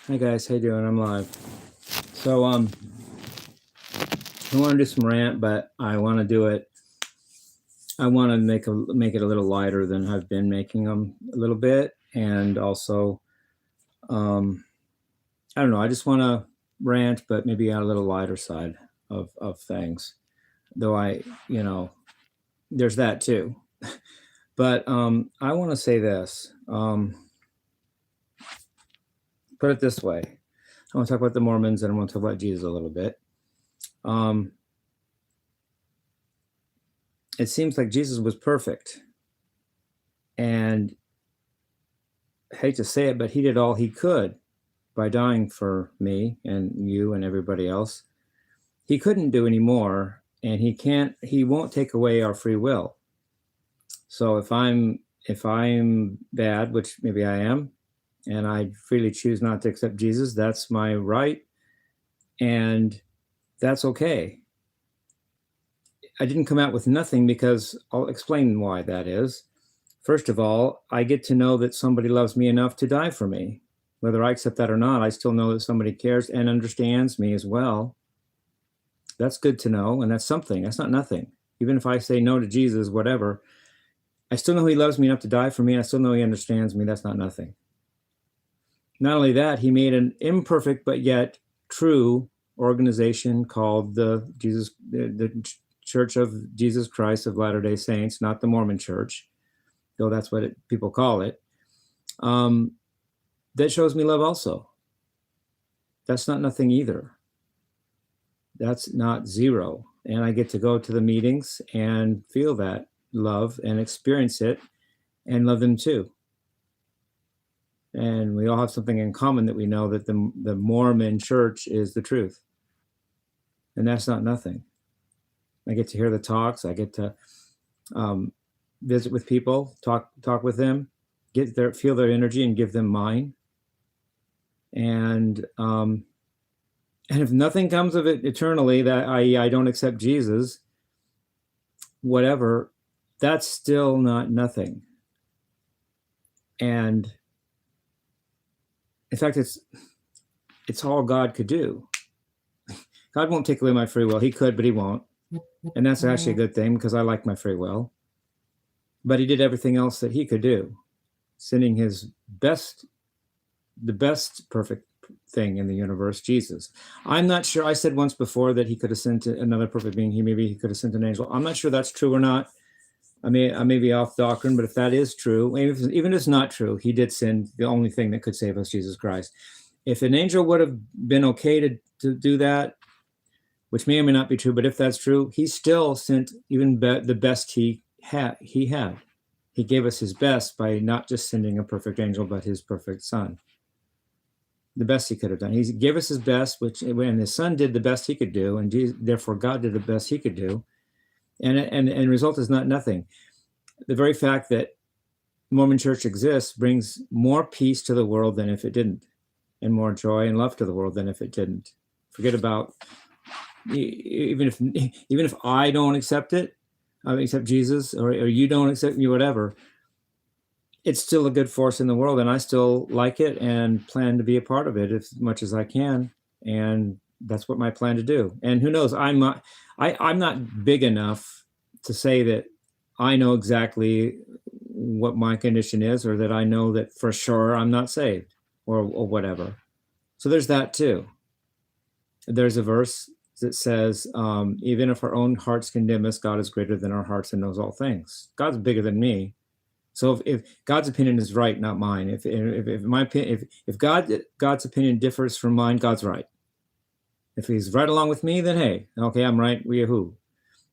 Hi guys, how you doing? I'm live. So I want to do some rant, but I want to do it. I want to make it a little lighter than I've been making them a little bit, and also, I don't know. I just want to rant, but maybe on a little lighter side of things. Though there's that too. But I want to say this. Put it this way. I want to talk about the Mormons, and I want to talk about Jesus a little bit. It seems like Jesus was perfect, and I hate to say it, but he did all he could by dying for me and you and everybody else. He couldn't do any more, and he won't take away our free will. So if I'm bad, which maybe I am, and I freely choose not to accept Jesus, that's my right, and that's okay. I didn't come out with nothing, because I'll explain why that is. First of all, I get to know that somebody loves me enough to die for me. Whether I accept that or not, I still know that somebody cares and understands me as well. That's good to know, and that's something. That's not nothing. Even if I say no to Jesus, whatever, I still know he loves me enough to die for me, and I still know he understands me. That's not nothing. Not only that, he made an imperfect but yet true organization called the Church of Jesus Christ of Latter-day Saints, not the Mormon Church, though that's what people call it. That shows me love also. That's not nothing either. That's not zero. And I get to go to the meetings and feel that love and experience it and love them too. And we all have something in common, that we know that the Mormon Church is the truth. And that's not nothing. I get to hear the talks. I get to visit with people, talk with them, feel their energy and give them mine. And if nothing comes of it eternally, that I don't accept Jesus, whatever, that's still not nothing. And in fact, it's all God could do. God won't take away my free will. He could, but he won't. And that's actually a good thing, because I like my free will. But he did everything else that he could do, sending the best perfect thing in the universe, Jesus. I'm not sure. I said once before that he could have sent another perfect being. Maybe he could have sent an angel. I'm not sure that's true or not. I may be off doctrine, but if that is true, even if it's not true, he did send the only thing that could save us, Jesus Christ. If an angel would have been okay to do that, which may or may not be true, but if that's true, he still sent even the best he had. He gave us his best by not just sending a perfect angel, but his perfect son. The best he could have done. He gave us his best, and his son did the best he could do, and therefore God did the best he could do. And the result is not nothing. The very fact that the Mormon Church exists brings more peace to the world than if it didn't, and more joy and love to the world than if it didn't. Forget about, even if I don't accept it, I accept Jesus, or you don't accept me, whatever, it's still a good force in the world, and I still like it and plan to be a part of it as much as I can. And that's what my plan to do. And who knows, I'm not big enough to say that I know exactly what my condition is, or that I know that for sure I'm not saved, or whatever. So there's that too. There's a verse that says, even if our own hearts condemn us, God is greater than our hearts and knows all things. God's bigger than me. So if God's opinion is right, not mine. If God's opinion differs from mine, God's right. If he's right along with me, then hey, okay, I'm right. Wee-hoo.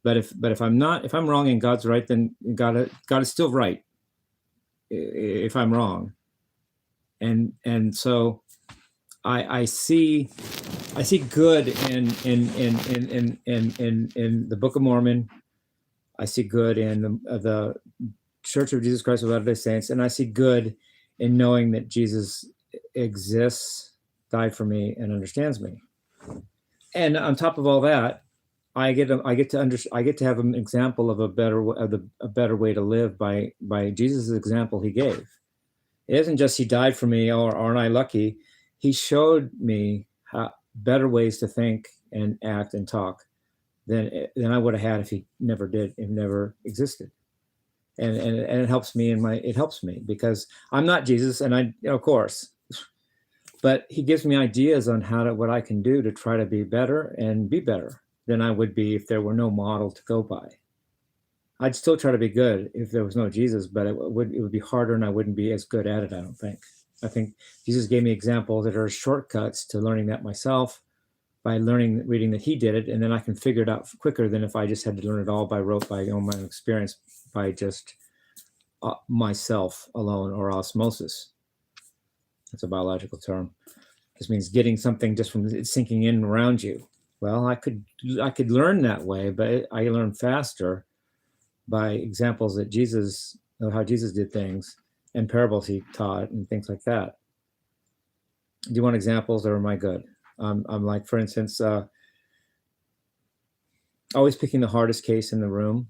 But if I'm not, if I'm wrong and God's right, then God is still right. If I'm wrong, and so I see good in the Book of Mormon. I see good in the Church of Jesus Christ of Latter-day Saints, and I see good in knowing that Jesus exists, died for me, and understands me. And on top of all that, I get to have an example of a better way to live by Jesus' example he gave. It isn't just he died for me, or aren't I lucky? he showed me better ways to think and act and talk than I would have had if he never existed. And it helps me it helps me because I'm not Jesus, and of course, but he gives me ideas on what I can do to try to be better and be better than I would be if there were no model to go by. I'd still try to be good if there was no Jesus, but it would be harder, and I wouldn't be as good at it, I don't think. I think Jesus gave me examples that are shortcuts to learning that myself by reading that he did it, and then I can figure it out quicker than if I just had to learn it all by rote, by my own experience, by just myself alone, or osmosis. That's a biological term. This means getting something just from it sinking in around you. Well, I could learn that way, but I learn faster by examples that of how Jesus did things and parables he taught and things like that. Do you want examples, or am I good? I'm like, for instance, always picking the hardest case in the room.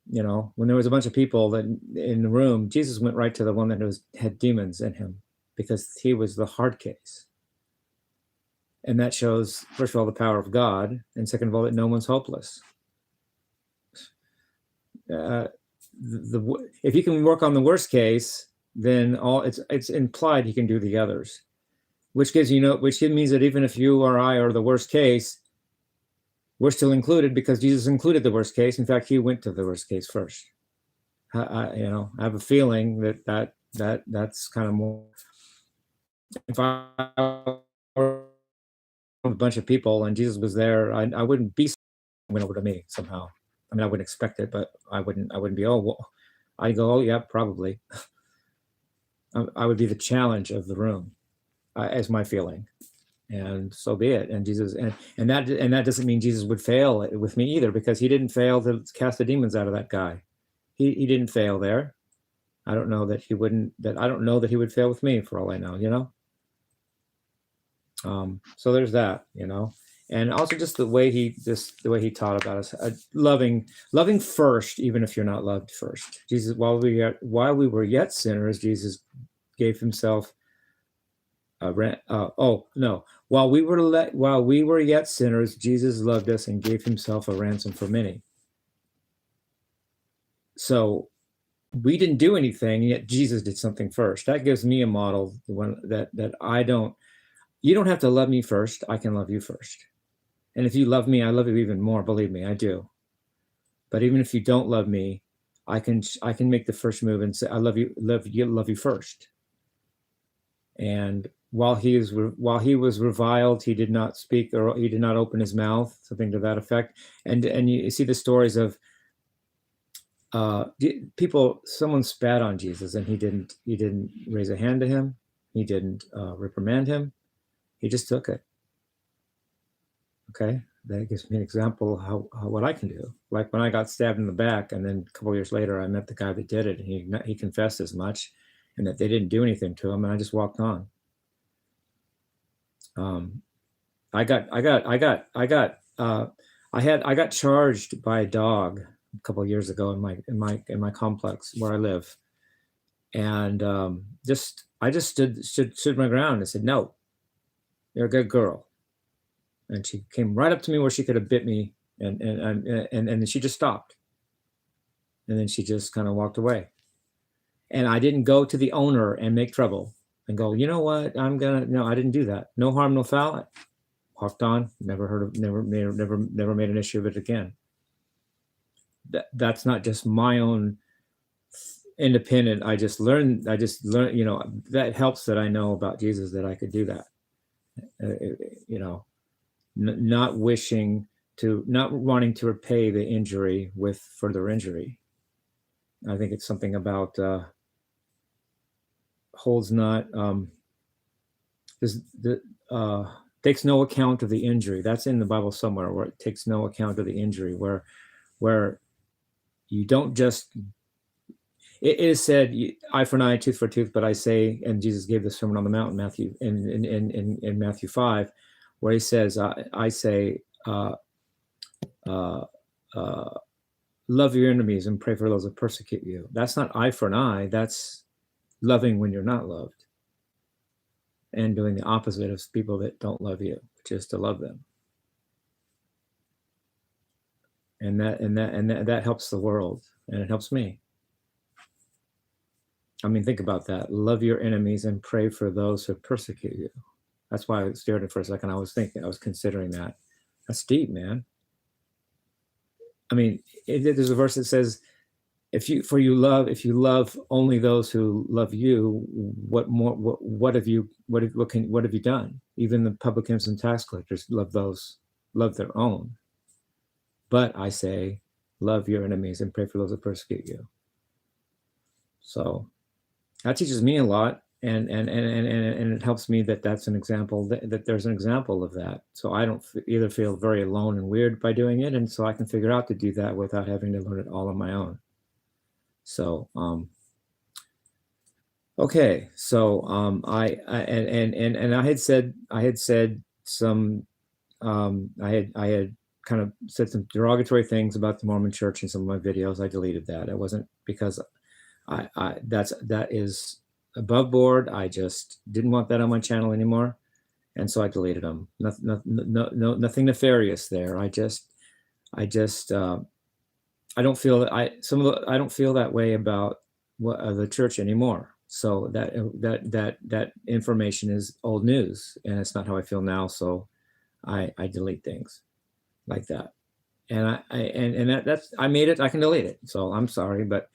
You know, when there was a bunch of people that in the room, Jesus went right to the one that had demons in him because he was the hard case. And that shows, first of all, the power of God, and second of all, that no one's hopeless. If you can work on the worst case, then it's implied he can do the others, which means that even if you or I are the worst case, we're still included because Jesus included the worst case. In fact, he went to the worst case first. I have a feeling that's kind of more. If I were a bunch of people and Jesus was there, I wouldn't be went over to me somehow. I mean, I wouldn't expect it, but I wouldn't be, oh, well, I'd go, oh yeah, probably. I would be the challenge of the room, as my feeling, and so be it. And Jesus, and that doesn't mean Jesus would fail with me either, because he didn't fail to cast the demons out of that guy. He didn't fail there. I don't know that he wouldn't. I don't know that he would fail with me, for all I know. So there's that. And also just the way he taught about us, loving first, even if you're not loved first. Jesus, while we were yet sinners, Jesus gave himself while we were yet sinners, Jesus loved us and gave himself a ransom for many. So we didn't do anything, yet Jesus did something first. That gives me a model that I don't. You don't have to love me first. I can love you first. And if you love me, I love you even more. Believe me, I do. But even if you don't love me, I can make the first move and say, I love you first. And while he was reviled, he did not speak, or he did not open his mouth, something to that effect. And you see the stories of people. Someone spat on Jesus, and he didn't raise a hand to him. He didn't reprimand him. He just took it. Okay, that gives me an example of what I can do. Like when I got stabbed in the back, and then a couple of years later, I met the guy that did it, and he confessed as much, and that they didn't do anything to him, and I just walked on. I got charged by a dog a couple of years ago in my complex where I live, and I just stood my ground and said, "No, you're a good girl." And she came right up to me where she could have bit me, and then she just stopped. And then she just kind of walked away. And I didn't go to the owner and make trouble and go, you know what, no, I didn't do that. No harm, no foul. I walked on, never made an issue of it again. That's not just my own independent. I just learned, that helps that I know about Jesus, that I could do that. Not wanting to repay the injury with further injury. I think it's something about holds not takes no account of the injury. That's in the Bible somewhere, where it takes no account of the injury, where you don't just. It is said, eye for an eye, tooth for a tooth. But I say, and Jesus gave the Sermon on the Mount in Matthew 5. Where he says, I say, love your enemies and pray for those that persecute you. That's not eye for an eye. That's loving when you're not loved. and doing the opposite of people that don't love you, which is to love them. And that helps the world, and it helps me. I mean, think about that. Love your enemies and pray for those who persecute you. That's why I stared at it for a second. I was considering that. That's deep, man. I mean, there's a verse that says, if you love only those who love you, what have you done? Even the publicans and tax collectors love their own. But I say, love your enemies and pray for those that persecute you. So that teaches me a lot, and it helps me that that's an example, that there's an example of that. So I don't either feel very alone and weird by doing it, and so I can figure out to do that without having to learn it all on my own. So okay, so I had said some I had kind of said some derogatory things about the Mormon Church in some of my videos. I deleted that. It wasn't because that is above board. I just didn't want that on my channel anymore, and so I deleted them. Nothing nefarious there. I don't feel that I don't feel that way about the church anymore. So that information is old news, and it's not how I feel now. So I delete things like that, and I made it. I can delete it. So I'm sorry, but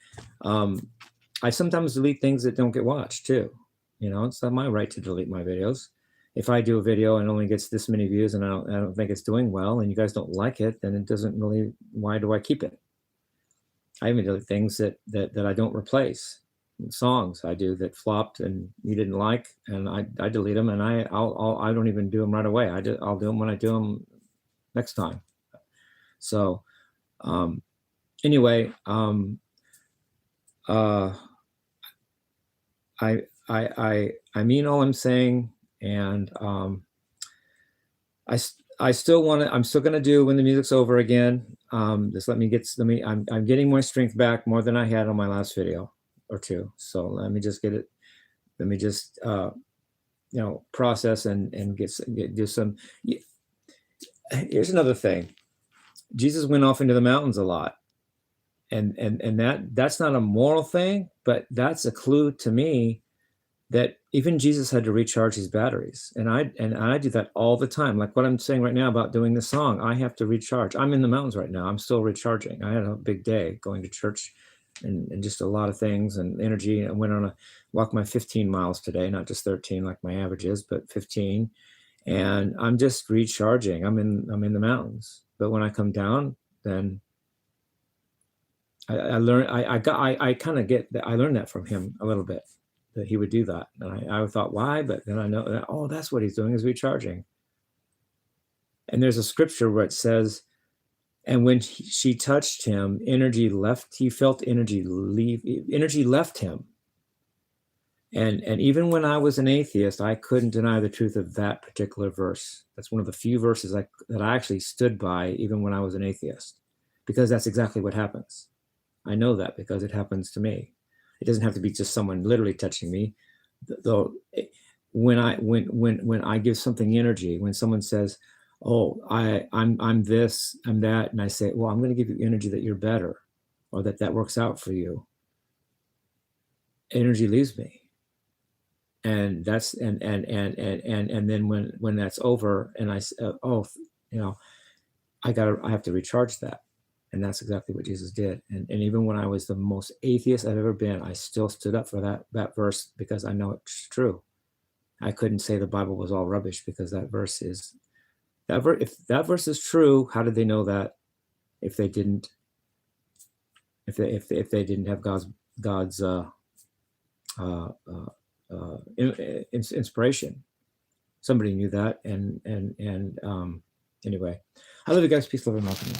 I sometimes delete things that don't get watched too. You know, it's not my right to delete my videos. If I do a video and only gets this many views and I don't think it's doing well, and you guys don't like it, then it doesn't really. Why do I keep it? I even delete things that I don't replace. Songs I do that flopped and you didn't like, and I delete them, and I don't even do them right away. I'll do them when I do them next time. So anyway, I mean all I'm saying, and I still want to. I'm still going to do when the music's over again. Just let me. I'm getting my strength back more than I had on my last video or two. So let me just get it. Let me just process and do some. Here's another thing. Jesus went off into the mountains a lot, and that's not a moral thing, but that's a clue to me that even Jesus had to recharge his batteries. And I do that all the time. Like what I'm saying right now about doing this song, I have to recharge. I'm in the mountains right now. I'm still recharging. I had a big day going to church and just a lot of things and energy. I went on a walk my 15 miles today, not just 13 like my average is, but 15. And I'm just recharging. I'm in the mountains. But when I come down, then I learn, I kind of get that. I learned that from him a little bit, that he would do that. And I thought, why? But then I know that, oh, that's what he's doing, is recharging. And there's a scripture where it says, and when she touched him, energy left, he felt energy leave, energy left him. And even when I was an atheist, I couldn't deny the truth of that particular verse. That's one of the few verses that I actually stood by, even when I was an atheist, because that's exactly what happens. I know that because it happens to me. It doesn't have to be just someone literally touching me. Though when I give something energy, when someone says, "Oh, I'm this, I'm that," and I say, "Well, I'm going to give you energy that you're better, or that works out for you," energy leaves me, and that's and then when that's over, and I say, "Oh, I have to recharge that." And that's exactly what Jesus did. And even when I was the most atheist I've ever been, I still stood up for that verse, because I know it's true. I couldn't say the Bible was all rubbish, because that verse is if that verse is true, how did they know that if they didn't have God's inspiration? Somebody knew that, and anyway, I love you guys. Peace, love, and welcome.